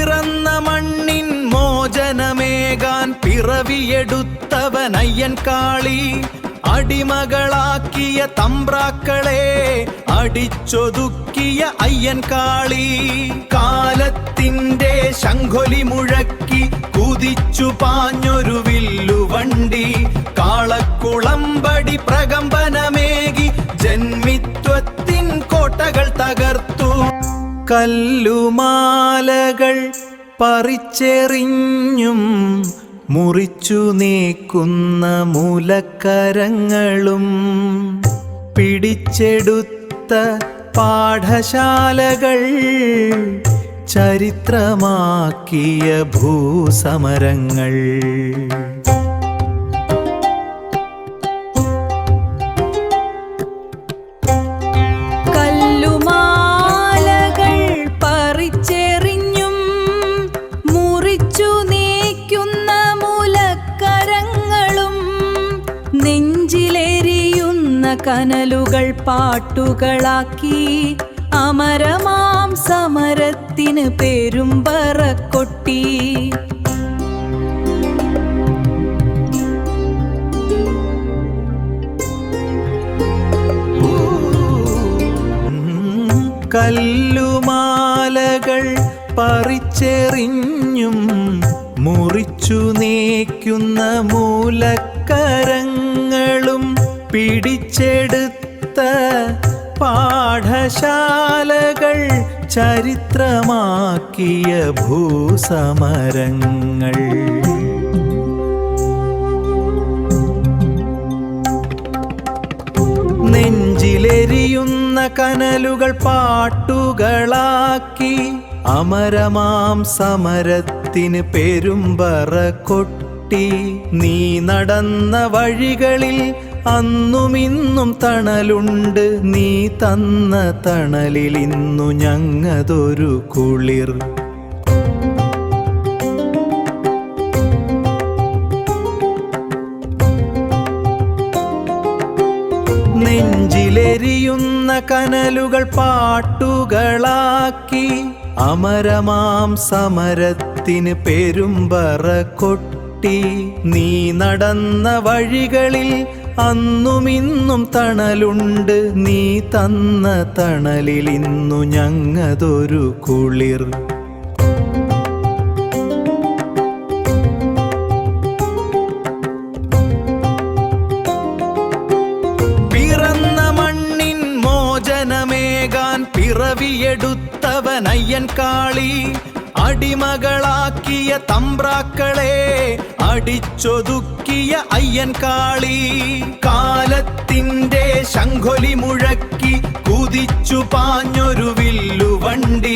പിറന്ന മണ്ണിൻ മോചനമേകാൻ പിറവിയെടുത്തവനയ്യൻ കാളി. അടിമകളാക്കിയ തമ്പ്രാക്കളെ അടിച്ചൊതുക്കിയ അയ്യൻ കാളി. കാലത്തിന്റെ ശംഖൊലി മുഴക്കി കുതിച്ചു പാഞ്ഞൊരു വില്ലുവണ്ടി. കാളക്കുളമ്പടി പ്രകമ്പനമേകി ജന്മിത്വത്തിൻ കോട്ടകൾ തകർത്തു. കല്ലുമാലകൾ പറിച്ചെറിഞ്ഞും മുറിച്ചു നീക്കുന്ന മൂലക്കരങ്ങളും പിടിച്ചെടുത്ത പാഠശാലകൾ ചരിത്രമാക്കിയ ഭൂസമരങ്ങൾ. നെഞ്ചിലെരിയുന്ന കനലുകൾ പാട്ടുകളാക്കി അമരമാം സമരത്തിന് പെരുമ്പറ കൊട്ടി. കല്ലുമാലകൾ പറിച്ചെറിഞ്ഞും മുറിച്ചു നീക്കുന്ന മൂലക്കരങ്ങളും പിടിച്ചെടുത്ത പാഠശാലകൾ ചരിത്രമാക്കിയ ഭൂസമരങ്ങൾ. നെഞ്ചിലെരിയുന്ന കനലുകൾ പാട്ടുകളാക്കി അമരമാം സമരത്തിന് പെരുമ്പറ കൊട്ടി. നീ നടന്ന വഴികളിൽ അന്നുമിന്നും തണലുണ്ട്. നീ തന്ന തണലിൽ ഇന്നു ഞങ്ങതൊരു കുളിർ. നെഞ്ചിലെരിയുന്ന കനലുകൾ പാട്ടുകളാക്കി അമരമാം സമരത്തിന് പെരുമ്പറ കൊട്ടി. നീ നടന്ന വഴികളിൽ അന്നുമിന്നും തണലുണ്ട്. നീ തന്ന തണലിൽ ഇന്നു ഞങ്ങതൊരു കുളിർ. പിറന്ന മണ്ണിൻ മോചനമേകാൻ പിറവിയെടുത്തവനയ്യൻ കാളി. അടിമകളാക്കിയ തമ്പ്രാക്കളെ അടിച്ചൊതുക്കിയ അയ്യൻ കാളി. കാലത്തിന്റെ ശംഖൊലി മുഴക്കി കുതിച്ചു പാഞ്ഞൊരു വില്ലുവണ്ടി.